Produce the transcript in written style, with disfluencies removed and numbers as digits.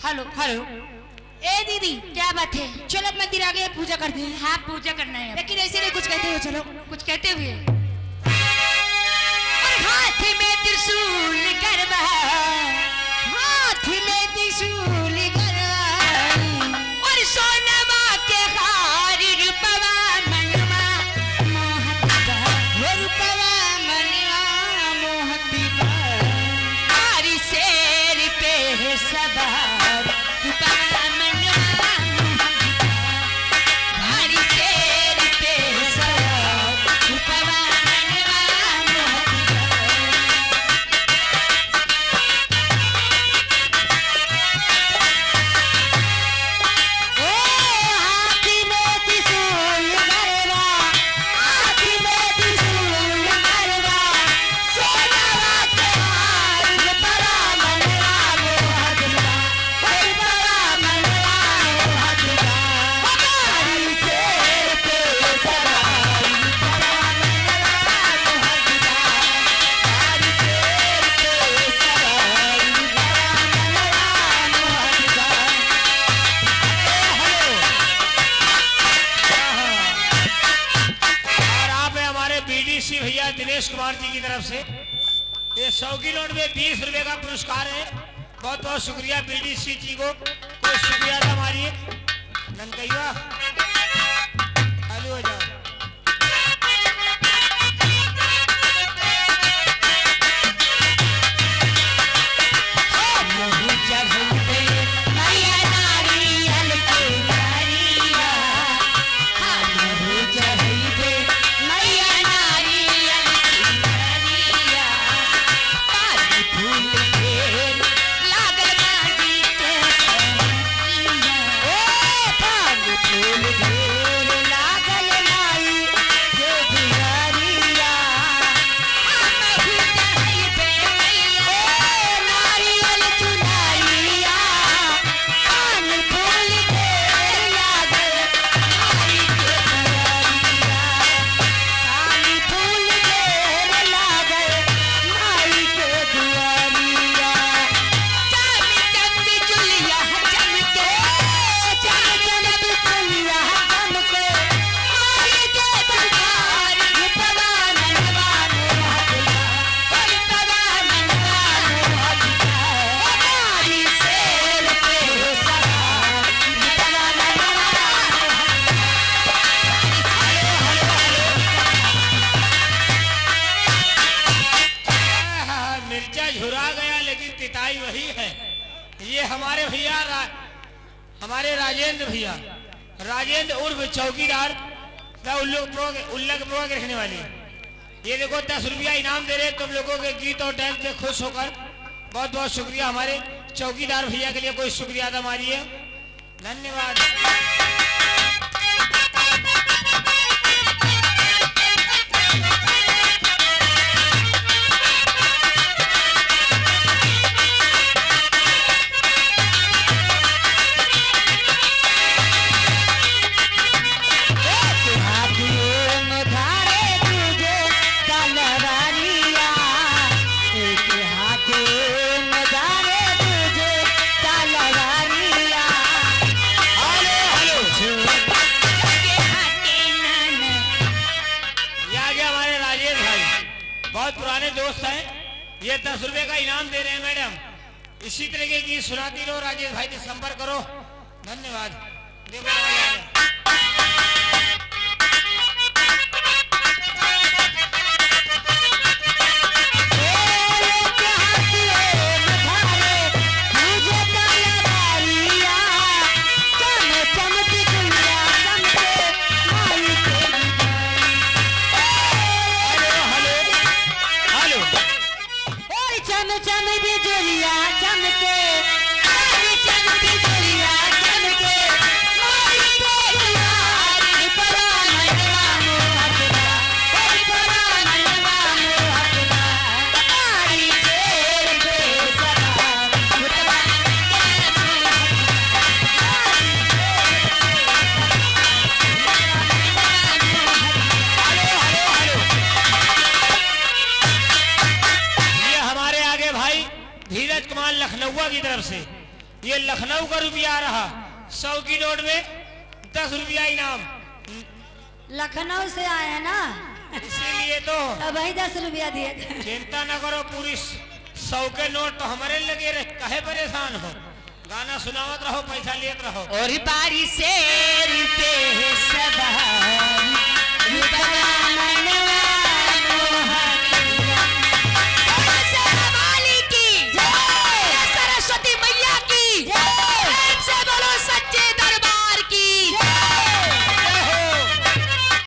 Hello hello. ए दीदी, क्या बात है? चलो अब मंदिर आ गए, पूजा करते हैं। हाँ पूजा करना है, लेकिन ऐसे नहीं कुछ कहते हो, चलो। कुछ कहते हुए। और हाथ में त्रिशूल गरबा, हाथ में त्रिशूल गरबा, और सोनमा के हार रूपवा मनवा मोहतबा, रूपवा मनवा मोहतबा, हारी शेर पे सवार रूपवा मनवा मोहतबा, हारी शेर पे सवार रूपवा मनवा मोहतबा। ओ हाथ में त्रिशूल गरबा, हाथ में त्रिशूल गरबा, सोनवा के हार रूपवा मनवा मोहतबा, रूपवा मनवा मोहतबा, हारी शेर पे सवार रूपवा मनवा मोहतबा, हारी शेर पे सवार रूपवा मनवा मोहतबा। और आप हैं हमारे बीडीसी भैया दिनेश कुमार जी की तरफ से ये 100 की नोट में 20 रुपए का पुरस्कार है। बहुत बहुत शुक्रिया बीडीसी जी को, कोई शुक्रिया था हमारी ननकैया चालू हो जाओ। नहीं चढ़ते मैया नारियल के नारिया, नहीं चढ़ते मैया नारियल के नारिया, पानी फूल ढेर लागल माटी के करिया, ओ पानी फूल ढेर लागल माई के दुआरिया, नहीं चढ़ते मैया, ओ नारियल चुनरिया, पान फूल ढेर लागल माई के दुआरिया, पान फूल ढेर लागल माई के दुआरिया, चम चम बिजुलिया चमके, चम चम बिजुलिया चमके, माई के दरबार रूपवा मनवा मोहतबा, रूपवा मनवा मोहतबा, हारी शेर पे सवार रूपवा मनवा मिर्चा झुरा गया लेकिन तिताई वही है। ये हमारे भैया हमारे राजेंद्र भैया, राजेंद्र उर्फ चौकीदार उल्लक प्रो के रखने वाली। ये देखो 10 रुपया इनाम दे रहे तुम लोगों के गीत और डांस में खुश होकर। बहुत बहुत शुक्रिया हमारे चौकीदार भैया के लिए, कोई शुक्रिया अदा मारिए, धन्यवाद। एक हाथियों में धारे तुझे तलवारिया, एक हाथियों में धारे तुझे तलवारिया, हेलो हेलो, के हाथे नाना, ये आ गया हमारे राजेश भाई, बहुत पुराने दोस्त हैं। ये 10 रुपए का इनाम दे रहे हैं मैडम। इसी तरह के गीत सुनाती रहो राजेश भाई से संपर्क करो, धन्यवाद। देखो आवाज आ गया। एक हाथियों में धारे तुझे तलवारिया, चम चम बिजुलिया चमके माई के हेलो हेलो, ओए चम चम बिजुलिया चमके, माई चम बिजुलिया चमके, माई के दुआर रूपवा मनवा मोहतबा, रूपवा मनवा मोहतबा, हारी शेर पे सवार रूपवा मनवा हेलो हेलो हेलो, ये हमारे आगे भाई धीरज कुमार लखनऊआ की तरफ से ये लखनऊ का रुपया रहा, 100 की नोट में 10 रुपया इनाम। लखनऊ से आए हैं ना, इसीलिए तो वही 10 रुपया दिए थे। चिंता न करो, पूरी 100 के नोट तो हमारे लगे रहे, काहे परेशान हो। गाना सुनावत रहो, पैसा लेत रहो। और बारी से रुपए सवारी